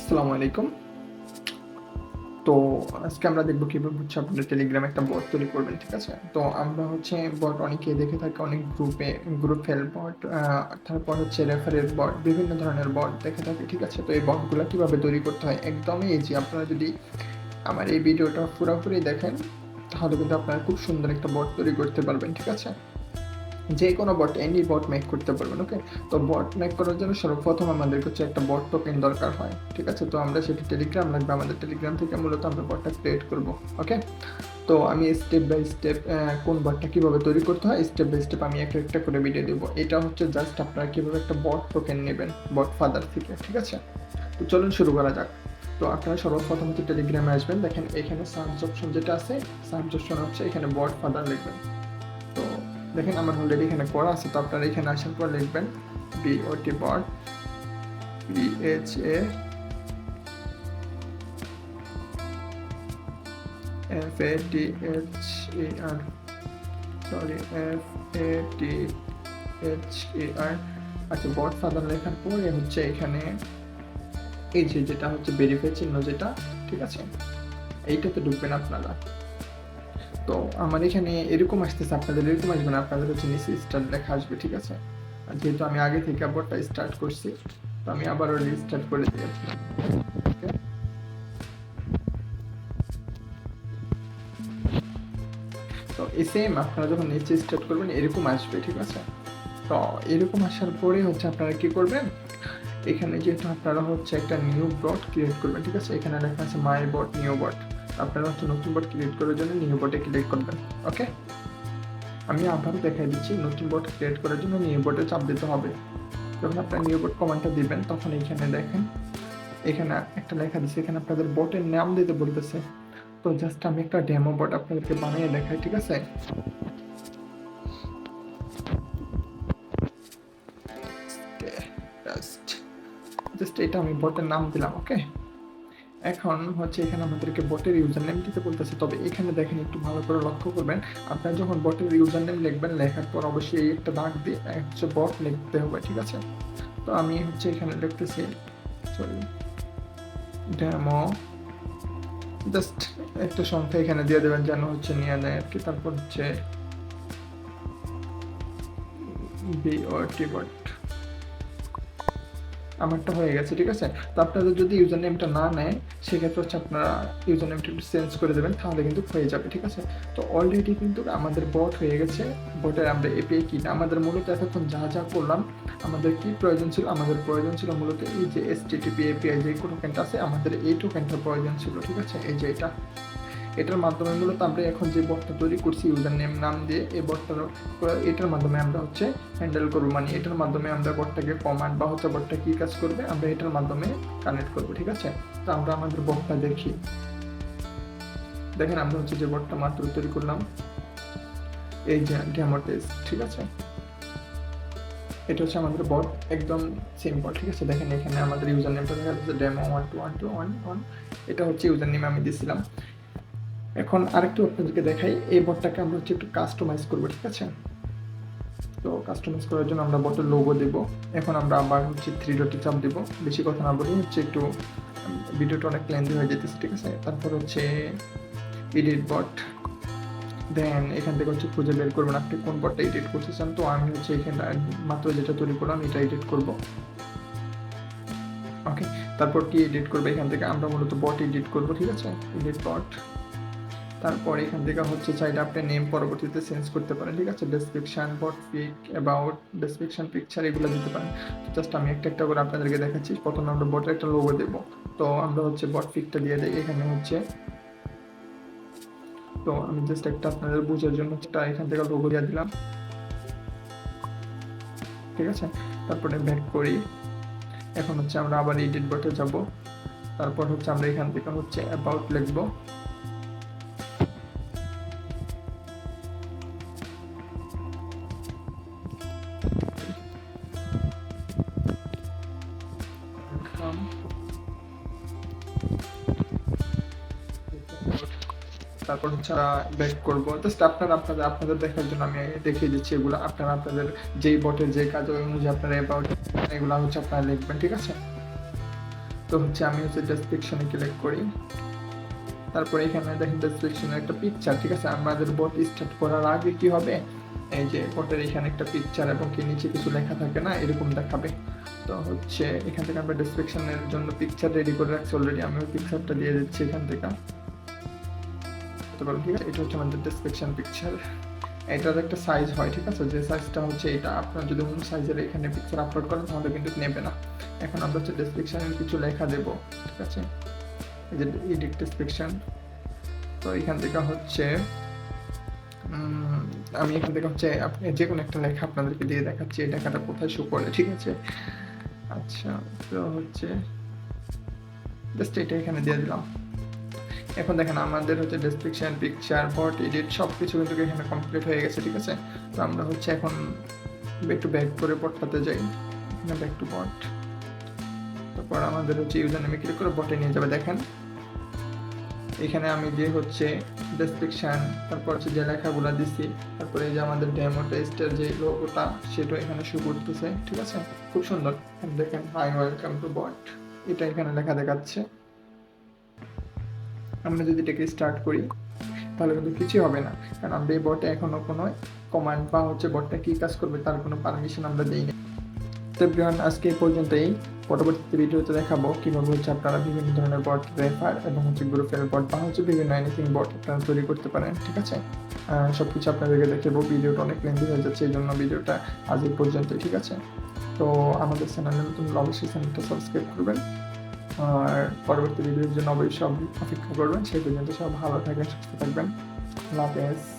আসসালামু আলাইকুম। তো আজকে আমরা দেখব কিভাবে আপনারা টেলিগ্রামে একটা বট তৈরি করবেন, ঠিক আছে? তো আমরা বট অনেকেই দেখে থাকি অনেক গ্রুপ হেল্প বট, তারপর রেফারেল বট, বিভিন্ন ধরনের বট দেখে থাকি, ঠিক আছে? তো এই বটগুলা কিভাবে তৈরি করতে হয় একদমই ইজি। আপনারা যদি আমার এই ভিডিওটা পুরোপুরি দেখেন তাহলে কিন্তু আপনারা খুব সুন্দর একটা বট তৈরি করতে পারবেন, ঠিক আছে? যে কোনো বট, এনি বট মেক করতে পারবেন। ওকে, তো বট মেক করার জন্য সর্বপ্রথম আমাদের একটা বট টোকেন দরকার হয়, ঠিক আছে? তো আমরা সেটা টেলিগ্রাম লাগবে, আমাদের টেলিগ্রাম থেকে মূলত আমরা বটটা ক্রিয়েট করব। ওকে, তো আমি স্টেপ বাই স্টেপ কোন বটটা কীভাবে তৈরি করতে হয় স্টেপ বাই স্টেপ আমি একটা একটা করে ভিডিও দেবো। এটা জাস্ট আপনারা কীভাবে একটা বট টোকেন নেবেন বট ফাদার থেকে, ঠিক আছে? তো চলুন শুরু করা যাক। তো আপনারা সর্বপ্রথম টেলিগ্রামে আসবেন, দেখেন এখানে সার্চ অপশন যেটা আছে, সার্চ অপশন এখানে বট ফাদার লিখবেন। তো দেখেন আমার অলরেডি এখানে করা আছে। তো আপনারা এখানে আসার পর লিখবেন বিওটি বট, PHA FADHER, সরি FADHER। আচ্ছা, বট ফাদার লেখার পরে এখানে এই যেটা ভেরিফাই চিহ্ন যেটা, ঠিক আছে, এইটাতে ঢুকবেন আপনারা। তো আমার এখানে এরকম আসতেছে, আপনাদের এরকম আসবে না, আপনাদের নিচে স্টার্ট লেখা আসবে, ঠিক আছে? আর যেহেতু আমি আগে থেকে বটটা স্টার্ট করছি তো আমি আবারও রিস্টার্ট করে দিয়েছি। তো সেম আপনারা যখন নিচে স্টার্ট করবেন এরকম আসবে, ঠিক আছে? তো এরকম আসার পরে আপনারা কি করবেন, এখানে যেহেতু আপনারা একটা নিউ বট ক্রিয়েট করবেন, ঠিক আছে? এখানে লেখা আছে মাই বট নিউ বট। আপনারা নতুন বট ক্রিয়েট করার জন্য নিউ বটে ক্লিক করবেন। ওকে, আমি আবারও দেখাই দিচ্ছি, নতুন বট ক্রিয়েট করার জন্য নিউ বটে চাপ দিতে হবে। যখন আপনারা নিউ বট কমান্ডটা দিবেন তখন এখানে দেখেন এখানে একটা লেখা দিচ্ছে, এখানে আপনাদের বটের নাম দিতে বলতেছে। তো জাস্ট আমি একটা ডেমো বট আপনাদেরকে বানিয়ে দেখাই, ঠিক আছে? জাস্ট এটা আমি বটের নাম দিলাম। ওকে, এখন এখানে আমাদেরকে বটের ইউজার নেম দিতে বলতেছে। তবে এখানে দেখেন একটু ভালো করে লক্ষ্য করবেন, আপনারা যখন বটের ইউজার নেম লিখবেন লেখার পর অবশ্যই একটা দাগ দিয়ে বট লিখতে হবে, ঠিক আছে? তো আমি এখানে লিখতেছি সরি ডেমো, জাস্ট একটা সংখ্যা এখানে দিয়ে দেবেন যেন নিয়ে নেয় আর কি। তারপর বিওটি বট আমারটা হয়ে গেছে, ঠিক আছে? তো আপনাদের যদি ইউজার নেমটা না নেয় সেক্ষেত্রে আপনারা ইউজার নেমটা একটু চেঞ্জ করে দেবেন, তাহলে কিন্তু হয়ে যাবে, ঠিক আছে? তো অলরেডি কিন্তু আমাদের বট হয়ে গেছে। বটের আমরা এপিআই কি আমাদের মূলত এতক্ষণ যা যা করলাম, আমাদের কি প্রয়োজন ছিল, আমাদের প্রয়োজন ছিল মূলত এই যে HTTP API যে টোকেনটা আছে, আমাদের এই টোকেনটার প্রয়োজন ছিল, ঠিক আছে? এই যে এটার মাধ্যমে মূলত আমরা এখন যে বটটা তৈরি করছি ইউজার নেম নাম দিয়ে, এই বটটার এটার মাধ্যমে আমরা হ্যান্ডেল করবো, মানে এটার মাধ্যমে আমরা বটটাকে কমান্ড বা বটটা কি কাজ করবে আমরা এটার মাধ্যমে কানেক্ট করবো, ঠিক আছে? তো আমরা আমাদের বটটা দেখি। দেখেন আমরা যে বটটা মাত্র তৈরি করলাম, এই যে ডেমো টেস্ট, ঠিক আছে? এটা আমাদের বট, একদম সিম্পল, ঠিক আছে? দেখেন এখানে আমাদের ইউজার নেমটা দেখা যাচ্ছে demo121211, এটা ইউজার নেম আমি দিয়েছিলাম। এখন আরেকটু আপনাদেরকে দেখাই, এই বটটাকে আমরা একটু কাস্টমাইজ করবো, ঠিক আছে? তো কাস্টমাইজ করার জন্য আমরা বটের লোগো দেব। এখন আমরা আবার 3 ডটে চাপ দেব। বেশি কথা না বলি, একটু ভিডিওটা অনেক লেন্দি হয়ে যেতেছে, ঠিক আছে? তারপর এডিট বট, দেন এখান থেকে খুঁজে বের করবেন আপনি কোন বটটা এডিট করতে চান। তো আমি এখানে মাত্র যেটা তৈরি করলাম এটা এডিট করব। ওকে, তারপর কি এডিট করবে, এখান থেকে আমরা মূলত বট এডিট করব, ঠিক আছে? এডিট বট, তারপর এখান থেকে চাইলে আপনি নেম পরবর্তীতে চেঞ্জ করতে পারেন, ঠিক আছে? ডেসক্রিপশন, বট পিক, অ্যাবাউট, ডেসক্রিপশন, পিকচার এগুলো দিতে পারেন। তো জাস্ট আমি একটা একটা করে আপনাদেরকে দেখাচ্ছি। প্রথমে আমরা বটের একটা লোগো দেব। তো আমরা বট পিকটা দিয়ে দিই এখানে তো আমি জাস্ট একটা আপনাদের বোঝার জন্য এখান থেকে লোগো দিয়ে দিলাম, ঠিক আছে? তারপরে ব্যাক করি। এখন আমরা আবার এডিট বটে যাব। তারপর আমরা এখান থেকে অ্যাবাউট লিখবো। তারপর ব্যাক করব। জাস্ট আপনাদের দেখার জন্য আমি দেখিয়ে দিচ্ছি এগুলো। আপনারা আপনাদের যেই বটের যে কাজ ওই অনুযায়ী আপনারা অ্যাবাউট এগুলো আপনারা লিখবেন, ঠিক আছে? তো হচ্ছে আমি হচ্ছে ডেসক্রিপশনে ক্লিক করি, তারপরে এখানে দেখেন ডেসক্রিপশনের একটা পিকচার, ঠিক আছে। আমাদের বট স্টার্ট করার আগে কি হবে, এই যে বটের এখানে একটা পিকচার এবং কি নিচে কিছু লেখা থাকে না, এরকম দেখাবে। তো হচ্ছে এখান থেকে আমরা ডেসক্রিপশনের জন্য পিকচার রেডি করে রাখছি অলরেডি, আমি ওই পিকচারটা দিয়ে দিচ্ছি এখান থেকে। ঠিক আছে, এটা হচ্ছে আমাদের ডেসক্রিপশন পিকচার। এটার একটা সাইজ হয়, ঠিক আছে, যে সাইজটা হচ্ছে এটা। আপনার যদি অন্য সাইজের এখানে পিকচার আপলোড করেন তাহলে কিন্তু নেবে না। এখন আমরা হচ্ছে ডেসক্রিপশনের কিছু লেখা দেব, ঠিক আছে, এই যে এডিট ডেসক্রিপশন। তো এখান থেকে হচ্ছে আমি এখান থেকে হচ্ছে আপনি যে কোনো একটা লেখা আপনাদেরকে দিয়ে দেখাচ্ছি, এই লেখাটা কোথায় শো করে, ঠিক আছে। আচ্ছা, তো হচ্ছে জাস্ট এটা এখানে দিয়ে দিলাম। এখন দেখেন আমাদের হচ্ছে ডেসক্রিপশন, পিকচার, বট, এডিট সব কিছু কিন্তু এখানে কমপ্লিট হয়ে গেছে, ঠিক আছে। তো আমরা হচ্ছে এখন একটু ব্যাক করে বটটাতে যাই, এখানে ব্যাক টু বট। তারপর আমাদের হচ্ছে ইউজার নেমে ক্লিক করে বটে নিয়ে যাবে। দেখেন এখানে আমি যে হচ্ছে ডেসক্রিপশন, তারপর হচ্ছে যে লেখাগুলো দিছি, তারপরে এই যে আমাদের ডেমো টেস্টের যে লোগোটা সেটা এখানে শো করতেছে, ঠিক আছে, খুব সুন্দর। দেখেন হাই ওয়েলকাম টু বট, এটা এখানে লেখা দেখাচ্ছে। আমরা যদি এটাকে স্টার্ট করি তাহলে কিন্তু কিছুই হবে না, কারণ আমরা এই বটে এখনো কোনো কমান্ড বা হচ্ছে বটটা কী কাজ করবে তার কোনো পারমিশন আমরা দিইনি। তো এভরিওয়ান, আজকে এই পর্যন্তই। পরবর্তী ভিডিওতে দেখাবো কীভাবে হচ্ছে আপনারা বিভিন্ন ধরনের বট, রেফার এবং হচ্ছে গ্রুপের বট বা হচ্ছে বিভিন্ন এনিথিং বট আপনারা তৈরি করতে পারেন, ঠিক আছে। সব কিছু আপনাদেরকে দেখাবো। ভিডিওটা অনেক লেন্দি হয়ে যাচ্ছে, এই জন্য ভিডিওটা আজ এই পর্যন্তই, ঠিক আছে। তো আমাদের চ্যানেলে নতুন অবশ্যই চ্যানেলটা সাবস্ক্রাইব করবেন, আর পরবর্তী ভিডিওর জন্য অবশ্যই অপেক্ষা করবেন। সেই পর্যন্ত সব ভালো থাকবেন, সুস্থ থাকবেন। আল্লাহ হাফেজ।